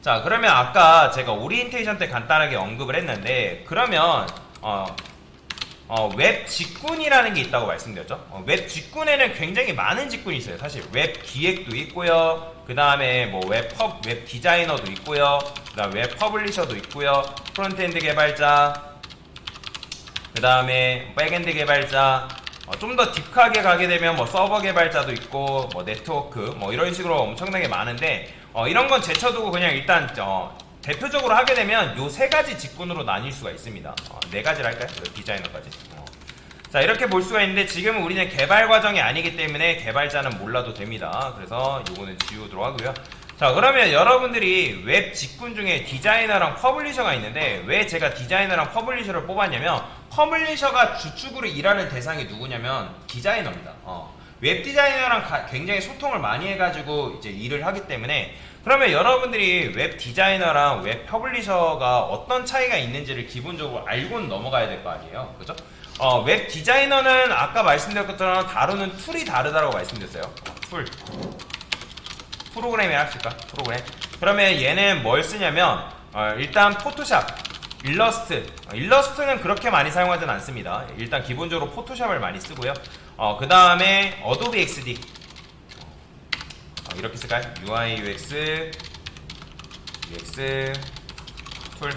자, 그러면 아까 제가 오리엔테이션 때 간단하게 언급을 했는데, 그러면 웹 직군이라는 게 있다고 말씀드렸죠. 웹 직군에는 굉장히 많은 직군이 있어요. 사실 웹 기획도 있고요. 그 다음에 뭐 웹 디자이너도 있고요. 그 다음 웹 퍼블리셔도 있고요. 프론트엔드 개발자, 그 다음에 백엔드 개발자, 좀 더 딥하게 가게 되면 뭐 서버 개발자도 있고, 뭐 네트워크, 뭐 이런 식으로 엄청나게 많은데, 이런 건 제쳐두고 그냥 일단 대표적으로 하게 되면 요 세 가지 직군으로 나뉠 수가 있습니다. 네 가지를 할까요? 디자이너까지. 자, 이렇게 볼 수가 있는데 지금은 우리는 개발 과정이 아니기 때문에 개발자는 몰라도 됩니다. 그래서 요거는 지우도록 하고요. 자, 그러면 여러분들이 웹 직군 중에 디자이너랑 퍼블리셔가 있는데, 왜 제가 디자이너랑 퍼블리셔를 뽑았냐면, 퍼블리셔가 주축으로 일하는 대상이 누구냐면 디자이너입니다. 웹 디자이너랑 굉장히 소통을 많이 해가지고 이제 일을 하기 때문에, 그러면 여러분들이 웹 디자이너랑 웹 퍼블리셔가 어떤 차이가 있는지를 기본적으로 알고는 넘어가야 될 거 아니에요. 그죠? 웹 디자이너는 아까 말씀드렸던 것처럼 다루는 툴이 다르다고 말씀드렸어요. 툴. 프로그램에 합시다. 프로그램. 그러면 얘는 뭘 쓰냐면, 일단 포토샵, 일러스트는 그렇게 많이 사용하진 않습니다. 일단 기본적으로 포토샵을 많이 쓰고요. 그 다음에 어도비 XD, 이렇게 쓸까요? UI, UX 툴,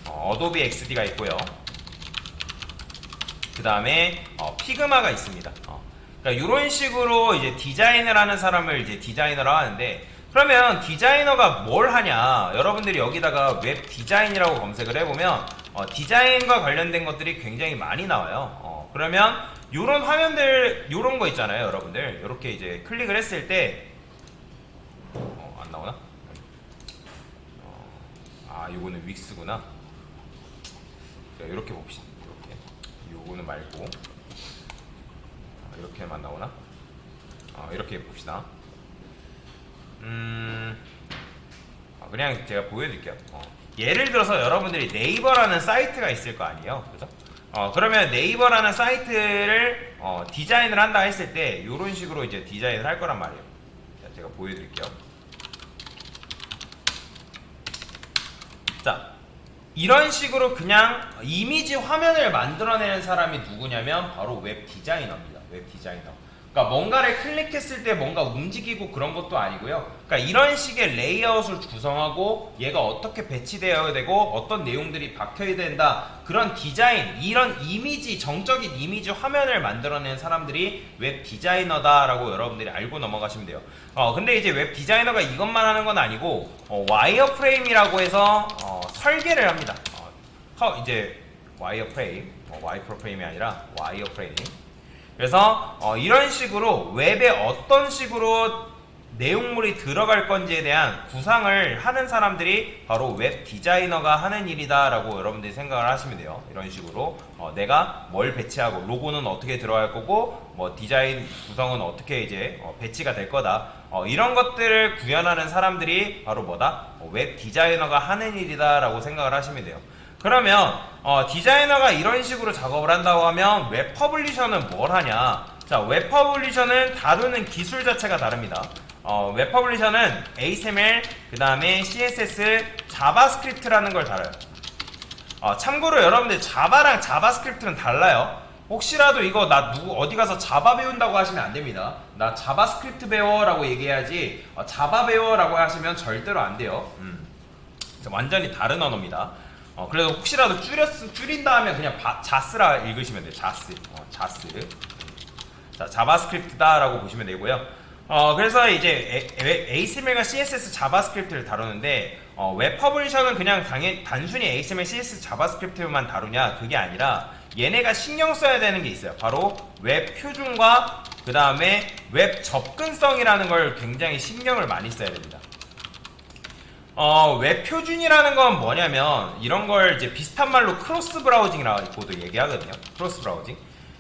어도비 XD가 있고요. 그 다음에 피그마가 있습니다. 그러니까 이런 식으로 이제 디자인을 하는 사람을 이제 디자이너라고 하는데, 그러면 디자이너가 뭘 하냐? 여러분들이 여기다가 웹 디자인이라고 검색을 해보면 디자인과 관련된 것들이 굉장히 많이 나와요. 그러면 이런 화면들, 이런 거 있잖아요, 여러분들. 이렇게 이제 클릭을 했을 때 안 나오나? 요거는 윅스구나. 이렇게 봅시다. 이렇게. 요거는 말고. 이렇게만 나오나? 이렇게 봅시다. 그냥 제가 보여드릴게요. 예를 들어서 여러분들이 네이버라는 사이트가 있을 거 아니에요, 그죠? 그러면 네이버라는 사이트를 디자인을 한다 했을 때 이런 식으로 이제 디자인을 할 거란 말이에요. 자, 제가 보여드릴게요. 자, 이런 식으로 그냥 이미지 화면을 만들어내는 사람이 누구냐면 바로 웹 디자이너입니다. 웹 디자이너. 그러니까 뭔가를 클릭했을 때 뭔가 움직이고 그런 것도 아니고요. 그러니까 이런 식의 레이아웃을 구성하고 얘가 어떻게 배치되어야 되고 어떤 내용들이 박혀야 된다, 그런 디자인, 이런 이미지, 정적인 이미지 화면을 만들어낸 사람들이 웹 디자이너다라고 여러분들이 알고 넘어가시면 돼요. 근데 이제 웹 디자이너가 이것만 하는 건 아니고 와이어프레임이라고 해서 설계를 합니다. 이제 와이어프레임, 와이프레임이 아니라 와이어프레임. 그래서 이런 식으로 웹에 어떤 식으로 내용물이 들어갈 건지에 대한 구상을 하는 사람들이 바로 웹 디자이너가 하는 일이다 라고 여러분들이 생각을 하시면 돼요. 이런 식으로 내가 뭘 배치하고 로고는 어떻게 들어갈 거고 뭐 디자인 구성은 어떻게 이제 배치가 될 거다, 이런 것들을 구현하는 사람들이 바로 뭐다? 웹 디자이너가 하는 일이다 라고 생각을 하시면 돼요. 그러면 디자이너가 이런 식으로 작업을 한다고 하면 웹 퍼블리셔는 뭘 하냐? 자, 웹 퍼블리셔는 다루는 기술 자체가 다릅니다. 웹 퍼블리셔는 HTML, 그 다음에 CSS, 자바스크립트라는 걸 다뤄요. 참고로 여러분들 자바랑 자바스크립트는 달라요. 혹시라도 이거 나 어디 가서 자바 배운다고 하시면 안 됩니다. 나 자바스크립트 배워 라고 얘기해야지 자바 배워 라고 하시면 절대로 안 돼요. 완전히 다른 언어입니다. 그래서 혹시라도 줄인다 하면 그냥 자스라 읽으시면 돼요. 자스. 자, 자바스크립트다 라고 보시면 되고요. 그래서 이제 HTML과 CSS 자바스크립트를 다루는데, 웹 퍼블리셔는 그냥 단순히 HTML, CSS, 자바스크립트만 다루냐? 그게 아니라 얘네가 신경 써야 되는 게 있어요. 바로 웹 표준과 그 다음에 웹 접근성이라는 걸 굉장히 신경을 많이 써야 됩니다. 웹 표준이라는 건 뭐냐면 이런 걸 이제 비슷한 말로 크로스 브라우징이라고도 얘기하거든요. 크로스 브라우징.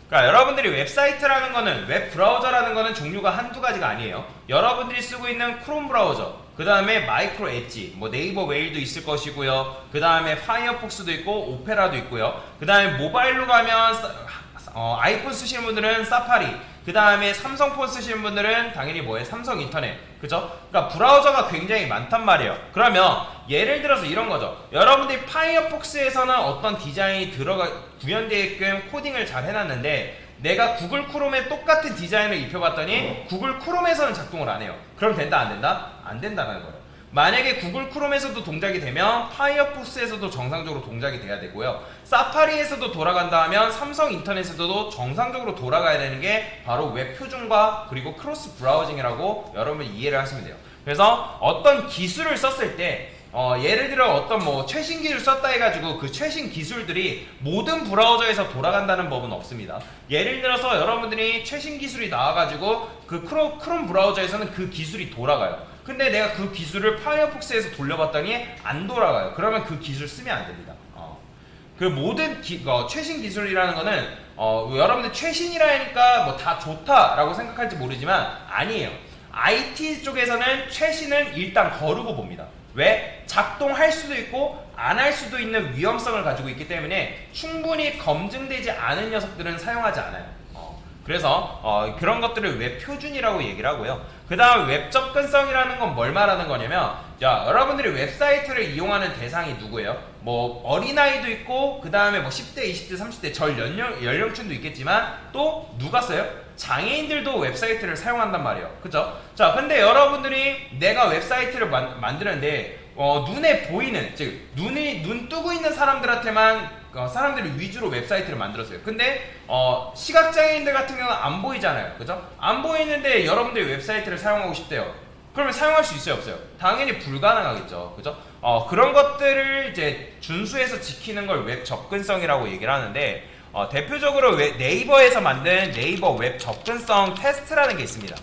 그러니까 여러분들이 웹사이트라는 거는, 웹 브라우저라는 거는 종류가 한두 가지가 아니에요. 여러분들이 쓰고 있는 크롬 브라우저, 그 다음에 마이크로 엣지, 뭐 네이버 웨일도 있을 것이고요. 그 다음에 파이어폭스도 있고 오페라도 있고요. 그 다음에 모바일로 가면 아이폰 쓰시는 분들은 사파리, 그 다음에 삼성폰 쓰시는 분들은 당연히 뭐예요? 삼성 인터넷. 그죠? 그러니까 브라우저가 굉장히 많단 말이에요. 그러면 예를 들어서 이런 거죠. 여러분들이 파이어폭스에서는 어떤 디자인이 구현되게끔 코딩을 잘 해놨는데 내가 구글 크롬에 똑같은 디자인을 입혀봤더니 구글 크롬에서는 작동을 안 해요. 그럼 된다, 안 된다? 안 된다는 거예요. 만약에 구글 크롬에서도 동작이 되면 파이어폭스에서도 정상적으로 동작이 돼야 되고요. 사파리에서도 돌아간다 하면 삼성 인터넷에서도 정상적으로 돌아가야 되는 게 바로 웹 표준과 그리고 크로스 브라우징이라고 여러분 이해를 하시면 돼요. 그래서 어떤 기술을 썼을 때 예를 들어 어떤 뭐 최신 기술 썼다 해가지고 그 최신 기술들이 모든 브라우저에서 돌아간다는 법은 없습니다. 예를 들어서 여러분들이 최신 기술이 나와가지고 그 크롬 브라우저에서는 그 기술이 돌아가요. 근데 내가 그 기술을 파이어폭스에서 돌려봤더니 안 돌아가요. 그러면 그 기술 쓰면 안 됩니다. 그 모든 최신 기술이라는 거는 여러분들 최신이라니까 뭐 다 좋다라고 생각할지 모르지만 아니에요. IT 쪽에서는 최신은 일단 거르고 봅니다. 왜? 작동할 수도 있고 안 할 수도 있는 위험성을 가지고 있기 때문에 충분히 검증되지 않은 녀석들은 사용하지 않아요. 그래서 그런 것들을 웹 표준이라고 얘기를 하고요. 그 다음 웹 접근성이라는 건 뭘 말하는 거냐면, 자, 여러분들이 웹사이트를 이용하는 대상이 누구예요? 뭐 어린아이도 있고 그 다음에 뭐 10대, 20대, 30대 절 연령층도 있겠지만 또 누가 써요? 장애인들도 웹사이트를 사용한단 말이에요. 그죠? 자, 근데 여러분들이 내가 웹사이트를 만드는데 눈에 보이는, 즉 눈 뜨고 있는 사람들한테만 사람들이 위주로 웹사이트를 만들었어요. 근데 시각장애인들 같은 경우는 안 보이잖아요. 그죠? 안 보이는데 여러분들이 웹사이트를 사용하고 싶대요. 그러면 사용할 수 있어요, 없어요? 당연히 불가능하겠죠. 그죠? 그런 것들을 이제 준수해서 지키는 걸 웹 접근성이라고 얘기를 하는데 대표적으로 네이버에서 만든 네이버 웹 접근성 테스트라는 게 있습니다.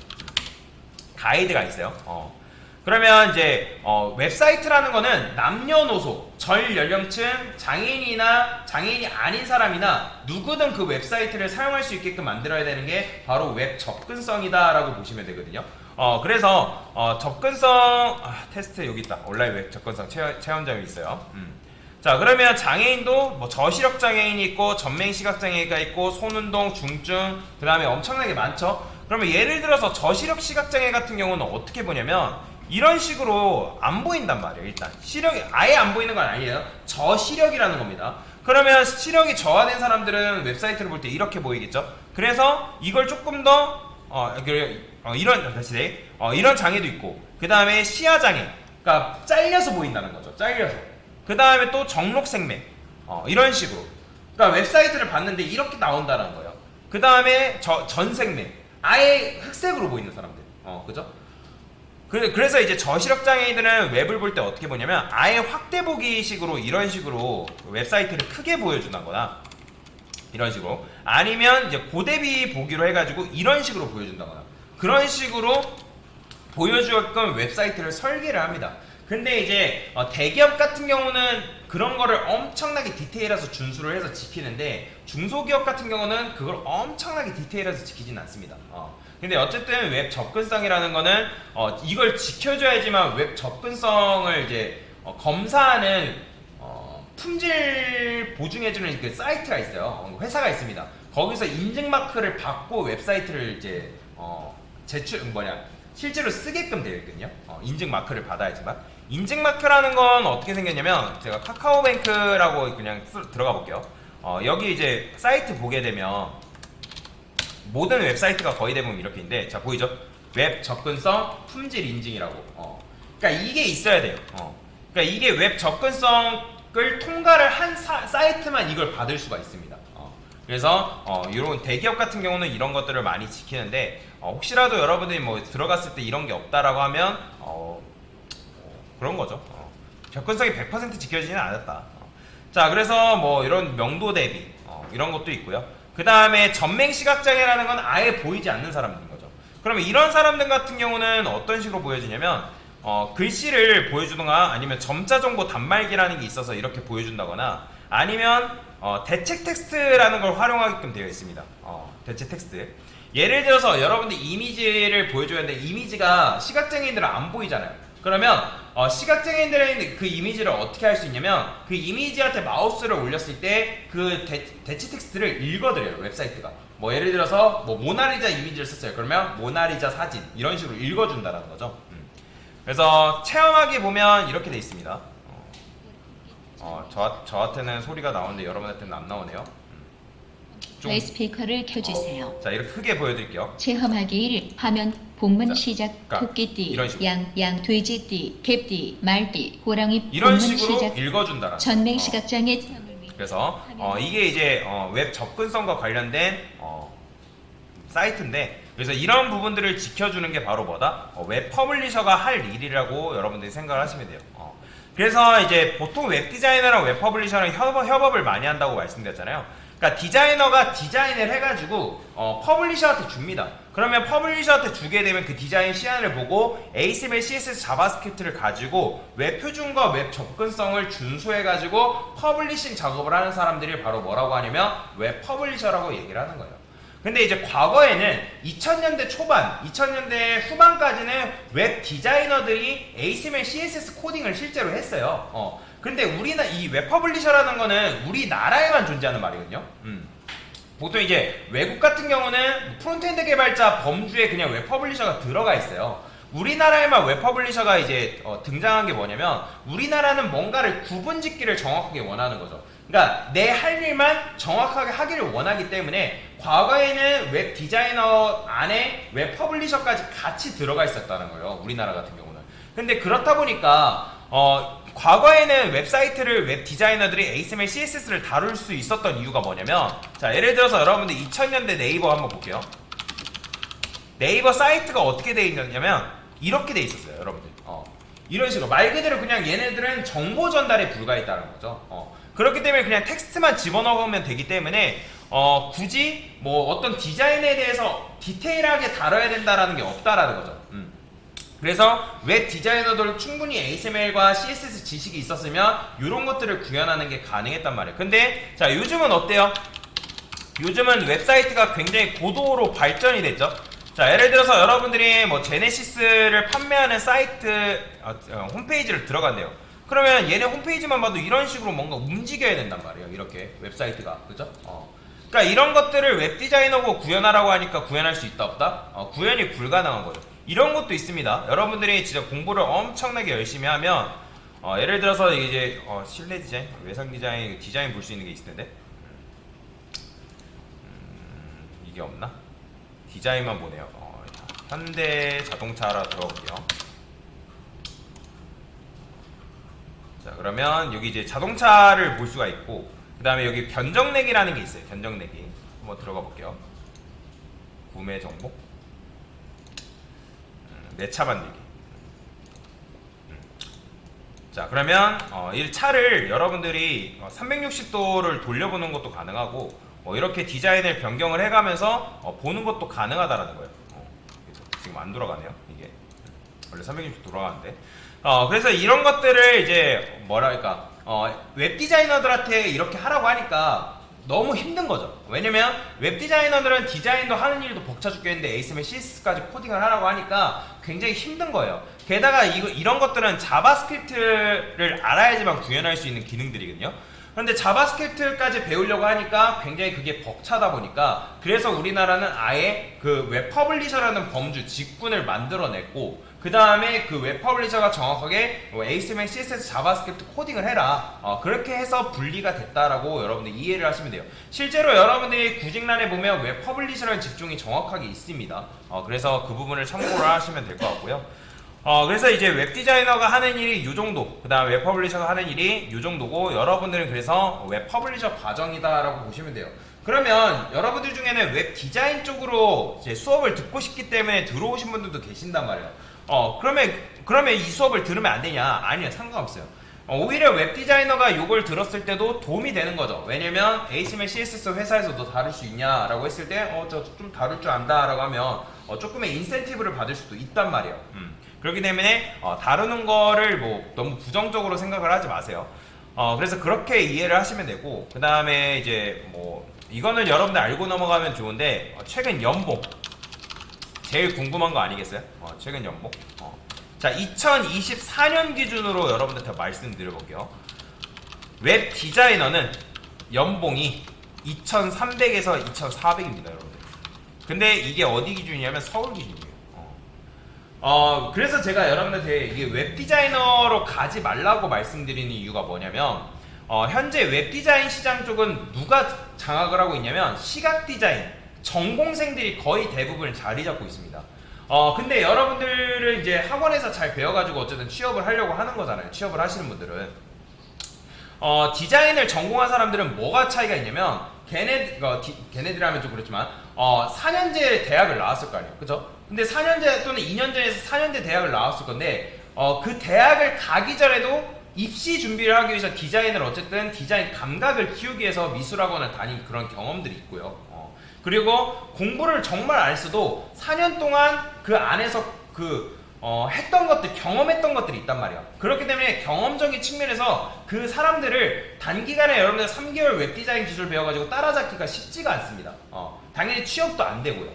가이드가 있어요. 그러면 이제 웹사이트라는 거는 남녀노소, 전 연령층, 장애인이나 장애인이 아닌 사람이나 누구든 그 웹사이트를 사용할 수 있게끔 만들어야 되는 게 바로 웹 접근성이다라고 보시면 되거든요. 그래서 접근성 테스트 여기 있다. 온라인 웹 접근성 체험점이 있어요. 자, 그러면 장애인도 뭐 저시력 장애인이 있고 전맹 시각 장애가 있고 손운동, 중증, 그 다음에 엄청나게 많죠. 그러면 예를 들어서 저시력 시각 장애 같은 경우는 어떻게 보냐면 이런 식으로 안 보인단 말이에요. 일단 시력이 아예 안 보이는 건 아니에요. 저시력이라는 겁니다. 그러면 시력이 저하된 사람들은 웹사이트를 볼 때 이렇게 보이겠죠. 그래서 이걸 조금 더 이런 장애도 있고, 그 다음에 시야 장애, 그러니까 잘려서 보인다는 거죠. 잘려서. 그 다음에 또 정록생맥, 이런 식으로. 그러니까 웹사이트를 봤는데 이렇게 나온다는 거예요. 그 다음에 전생맥, 아예 흑색으로 보이는 사람들. 그죠? 그래서 이제 저시력 장애인들은 웹을 볼 때 어떻게 보냐면 아예 확대 보기식으로 이런 식으로 웹사이트를 크게 보여준다거나 이런 식으로, 아니면 이제 고대비 보기로 해가지고 이런 식으로 보여준다거나 그런 식으로 보여주게끔 웹사이트를 설계를 합니다. 근데 이제 대기업 같은 경우는 그런 거를 엄청나게 디테일해서 준수를 해서 지키는데 중소기업 같은 경우는 그걸 엄청나게 디테일해서 지키진 않습니다. 근데 어쨌든 웹 접근성이라는 거는 이걸 지켜줘야지만 웹 접근성을 이제 검사하는 품질 보증해주는 그 사이트가 있어요. 회사가 있습니다. 거기서 인증 마크를 받고 웹사이트를 이제 실제로 쓰게끔 되어 있거든요. 인증 마크를 받아야지만. 인증 마크라는 건 어떻게 생겼냐면 제가 카카오뱅크라고 그냥 들어가 볼게요. 여기 이제 사이트 보게 되면 모든 웹사이트가 거의 대부분 이렇게 있는데, 자 보이죠? 웹 접근성 품질 인증이라고. 그러니까 이게 있어야 돼요. 그러니까 이게 웹 접근성을 통과를 한 사이트만 이걸 받을 수가 있습니다. 그래서 이런 대기업 같은 경우는 이런 것들을 많이 지키는데 혹시라도 여러분들이 뭐 들어갔을 때 이런 게 없다라고 하면 그런 거죠. 접근성이 100% 지켜지지는 않았다. 자, 그래서 뭐 이런 명도 대비 이런 것도 있고요. 그 다음에 전맹 시각장애라는 건 아예 보이지 않는 사람들인 거죠. 그러면 이런 사람들 같은 경우는 어떤 식으로 보여주냐면 글씨를 보여주거나 아니면 점자 정보 단말기라는 게 있어서 이렇게 보여준다거나 아니면 대체 텍스트라는 걸 활용하게끔 되어 있습니다. 대체 텍스트. 예를 들어서 여러분들 이미지를 보여줘야 하는데 이미지가 시각장애인들은 안 보이잖아요. 그러면 시각장애인들은 그 이미지를 어떻게 할 수 있냐면 그 이미지한테 마우스를 올렸을 때 그 대체 텍스트를 읽어드려요. 웹사이트가. 뭐 예를 들어서 뭐 모나리자 이미지를 썼어요. 그러면 모나리자 사진 이런 식으로 읽어준다라는 거죠. 그래서 체험하기 보면 이렇게 돼 있습니다. 저한테는 소리가 나오는데 여러분한테는 안 나오네요. 스피커를 켜주세요. 자, 이렇게 크게 보여드릴게요. 체험하기 1 화면 본문 자, 시작. 그러니까 토끼띠, 이런 식으로. 양, 돼지띠, 개띠, 말띠, 호랑이. 이런 본문 식으로 시작. 읽어준다라는 전맹 거죠. 시각장애 체험을 위해 그래서 이게 이제 웹 접근성과 관련된 사이트인데, 그래서 이런 부분들을 지켜주는 게 바로 뭐다? 웹 퍼블리셔가 할 일이라고 여러분들이 생각을 하시면 돼요. 그래서 이제 보통 웹 디자이너랑 웹 퍼블리셔랑 협업을 많이 한다고 말씀드렸잖아요. 그러니까 디자이너가 디자인을 해가지고 퍼블리셔한테 줍니다. 그러면 퍼블리셔한테 주게 되면 그 디자인 시안을 보고 HTML, CSS, 자바스크립트를 가지고 웹 표준과 웹 접근성을 준수해가지고 퍼블리싱 작업을 하는 사람들이 바로 뭐라고 하냐면 웹 퍼블리셔라고 얘기를 하는 거예요. 근데 이제 과거에는 2000년대 초반, 2000년대 후반까지는 웹 디자이너들이 HTML, CSS 코딩을 실제로 했어요. 근데 이 웹 퍼블리셔라는 거는 우리나라에만 존재하는 말이거든요. 보통 이제 외국 같은 경우는 프론트엔드 개발자 범주에 그냥 웹 퍼블리셔가 들어가 있어요. 우리나라에만 웹 퍼블리셔가 이제 등장한 게 뭐냐면 우리나라는 뭔가를 구분짓기를 정확하게 원하는 거죠. 그러니까 내 할 일만 정확하게 하기를 원하기 때문에 과거에는 웹 디자이너 안에 웹 퍼블리셔까지 같이 들어가 있었다는 거예요. 우리나라 같은 경우는. 근데 그렇다 보니까 과거에는 웹사이트를 웹 디자이너들이 HTML, CSS를 다룰 수 있었던 이유가 뭐냐면, 자, 예를 들어서 여러분들 2000년대 네이버 한번 볼게요. 네이버 사이트가 어떻게 돼 있냐면 이렇게 돼 있었어요, 여러분들. 이런 식으로 말 그대로 그냥 얘네들은 정보 전달에 불과했다는 거죠. 그렇기 때문에 그냥 텍스트만 집어넣으면 되기 때문에 굳이 뭐 어떤 디자인에 대해서 디테일하게 다뤄야 된다라는 게 없다라는 거죠. 그래서 웹 디자이너들 충분히 HTML과 CSS 지식이 있었으면 이런 것들을 구현하는 게 가능했단 말이에요. 근데 자, 요즘은 어때요? 요즘은 웹사이트가 굉장히 고도로 발전이 됐죠. 자, 예를 들어서 여러분들이 뭐 제네시스를 판매하는 사이트 홈페이지를 들어간대요. 그러면 얘네 홈페이지만 봐도 이런 식으로 뭔가 움직여야 된단 말이에요. 이렇게 웹사이트가, 그죠? 그러니까 이런 것들을 웹 디자이너고 구현하라고 하니까 구현할 수 있다 없다? 구현이 불가능한 거죠. 이런 것도 있습니다. 여러분들이 진짜 공부를 엄청나게 열심히 하면 예를 들어서 이제 실내 디자인, 외상 디자인 볼 수 있는 게 있을 텐데 이게 없나? 디자인만 보네요. 현대 자동차라 들어볼게요. 자, 그러면 여기 이제 자동차를 볼 수가 있고, 그 다음에 여기 견적내기라는 게 있어요. 견적내기 한번 들어가 볼게요. 구매 정보, 내차 만들기. 자, 그러면 이 차를 여러분들이 360도를 돌려보는 것도 가능하고 이렇게 디자인을 변경을 해가면서 보는 것도 가능하다라는 거예요. 지금 안 돌아가네요. 이게 원래 360도 돌아가는데. 그래서 이런 것들을 이제 뭐랄까 웹 디자이너들한테 이렇게 하라고 하니까 너무 힘든 거죠. 왜냐면 웹 디자이너들은 디자인도 하는 일도 벅차 죽겠는데 HTML, CSS까지 코딩을 하라고 하니까 굉장히 힘든 거예요. 게다가 이런 것들은 자바스크립트를 알아야지만 구현할 수 있는 기능들이거든요. 그런데 자바스크립트까지 배우려고 하니까 굉장히 그게 벅차다 보니까, 그래서 우리나라는 아예 그 웹 퍼블리셔라는 범주 직군을 만들어냈고, 그 다음에 그 웹 퍼블리셔가 정확하게 HTML, CSS, 자바스크립트 코딩을 해라, 그렇게 해서 분리가 됐다라고 여러분들 이해를 하시면 돼요. 실제로 여러분들이 구직란에 보면 웹 퍼블리셔라는 직종이 정확하게 있습니다. 그래서 그 부분을 참고를 하시면 될 것 같고요. 그래서 이제 웹 디자이너가 하는 일이 이 정도, 그 다음 웹 퍼블리셔가 하는 일이 이 정도고, 여러분들은 그래서 웹 퍼블리셔 과정이다라고 보시면 돼요. 그러면 여러분들 중에는 웹 디자인 쪽으로 이제 수업을 듣고 싶기 때문에 들어오신 분들도 계신단 말이에요. 그러면 이 수업을 들으면 안 되냐? 아니요, 상관없어요. 오히려 웹 디자이너가 이걸 들었을 때도 도움이 되는 거죠. 왜냐면 HTML, CSS 회사에서 너 다룰 수 있냐라고 했을 때 저 좀 다룰 줄 안다라고 하면 조금의 인센티브를 받을 수도 있단 말이에요. 그렇기 때문에 다루는 거를 뭐 너무 부정적으로 생각을 하지 마세요. 그래서 그렇게 이해를 하시면 되고, 그 다음에 이제 뭐 이거는 여러분들 알고 넘어가면 좋은데 최근 연봉 제일 궁금한 거 아니겠어요? 최근 연봉. 자, 2024년 기준으로 여러분들한테 말씀드려볼게요. 웹 디자이너는 연봉이 2,300에서 2,400입니다, 여러분들. 근데 이게 어디 기준이냐면 서울 기준이에요. 그래서 제가 여러분들한테 이게 웹 디자이너로 가지 말라고 말씀드리는 이유가 뭐냐면, 현재 웹 디자인 시장 쪽은 누가 장악을 하고 있냐면 시각 디자인 전공생들이 거의 대부분 자리 잡고 있습니다. 근데 여러분들은 이제 학원에서 잘 배워가지고 어쨌든 취업을 하려고 하는 거잖아요. 취업을 하시는 분들은. 디자인을 전공한 사람들은 뭐가 차이가 있냐면, 걔네들 하면 좀 그렇지만, 4년제 대학을 나왔을 거 아니에요. 그죠? 근데 4년제 또는 2년제에서 4년제 대학을 나왔을 건데, 그 대학을 가기 전에도 입시 준비를 하기 위해서 디자인을 어쨌든 디자인 감각을 키우기 위해서 미술학원을 다닌 그런 경험들이 있고요. 그리고 공부를 정말 안 했어도 4년 동안 그 안에서 했던 것들, 경험했던 것들이 있단 말이야. 그렇기 때문에 경험적인 측면에서 그 사람들을 단기간에 여러분들 3개월 웹디자인 기술 배워가지고 따라잡기가 쉽지가 않습니다. 당연히 취업도 안 되고요.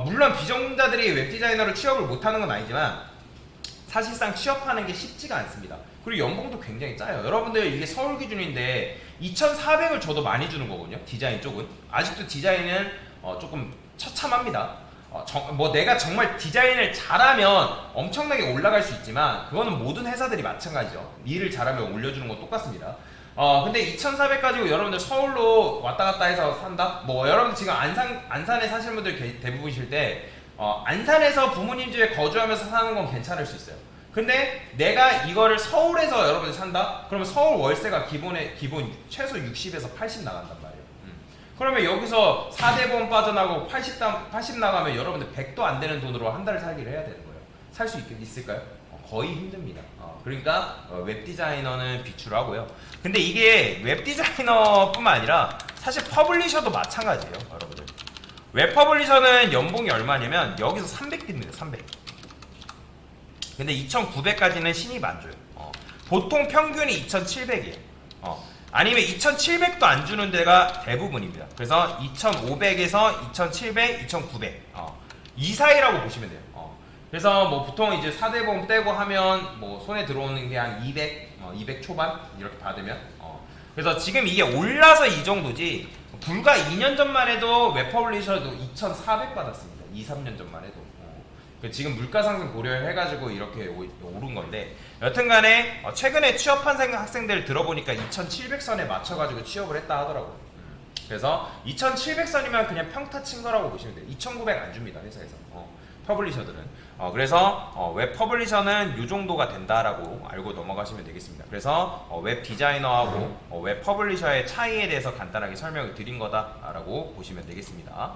물론 비전공자들이 웹디자이너로 취업을 못하는 건 아니지만 사실상 취업하는 게 쉽지가 않습니다. 그리고 연봉도 굉장히 짜요. 여러분들 이게 서울 기준인데 2,400을 줘도 많이 주는 거거든요. 디자인 쪽은. 아직도 디자인은 조금 처참합니다. 내가 정말 디자인을 잘하면 엄청나게 올라갈 수 있지만 그거는 모든 회사들이 마찬가지죠. 일을 잘하면 올려주는 건 똑같습니다. 근데 2,400 가지고 여러분들 서울로 왔다 갔다 해서 산다? 여러분들 지금 안산에 사시는 분들 대부분이실 때 안산에서 부모님 집에 거주하면서 사는 건 괜찮을 수 있어요. 근데 내가 이거를 서울에서 여러분들 산다? 그러면 서울 월세가 기본 최소 60에서 80 나간단 말이에요. 그러면 여기서 4대 보험 빠져나가고 80 나가면 여러분들 100도 안 되는 돈으로 한 달을 살기를 해야 되는 거예요. 살 수 있을까요? 거의 힘듭니다. 그러니까 웹 디자이너는 비추라고요. 근데 이게 웹 디자이너뿐만 아니라 사실 퍼블리셔도 마찬가지예요, 여러분들. 웹 퍼블리셔는 연봉이 얼마냐면 여기서 300듭니다. 300. 근데 2,900까지는 신입 안 줘요. 보통 평균이 2,700이에요. 아니면 2,700도 안 주는 데가 대부분입니다. 그래서 2,500에서 2,700, 2,900 이 사이라고 보시면 돼요. 그래서 보통 이제 4대 보험 떼고 하면 손에 들어오는 게 한 200, 200 초반 이렇게 받으면 그래서 지금 이게 올라서 이 정도지 불과 2년 전만 해도 웹 퍼블리셔도 2,400 받았습니다. 2, 3년 전만 해도. 지금 물가 상승 고려해가지고 이렇게 오른 건데, 여튼간에 최근에 취업한 학생들 들어보니까 2,700선에 맞춰가지고 취업을 했다 하더라고요. 그래서 2,700선이면 그냥 평타 친 거라고 보시면 돼요. 2,900 안 줍니다, 회사에서. 퍼블리셔들은. 그래서 웹 퍼블리셔는 이 정도가 된다라고 알고 넘어가시면 되겠습니다. 그래서 웹 디자이너하고 웹 퍼블리셔의 차이에 대해서 간단하게 설명을 드린 거다라고 보시면 되겠습니다.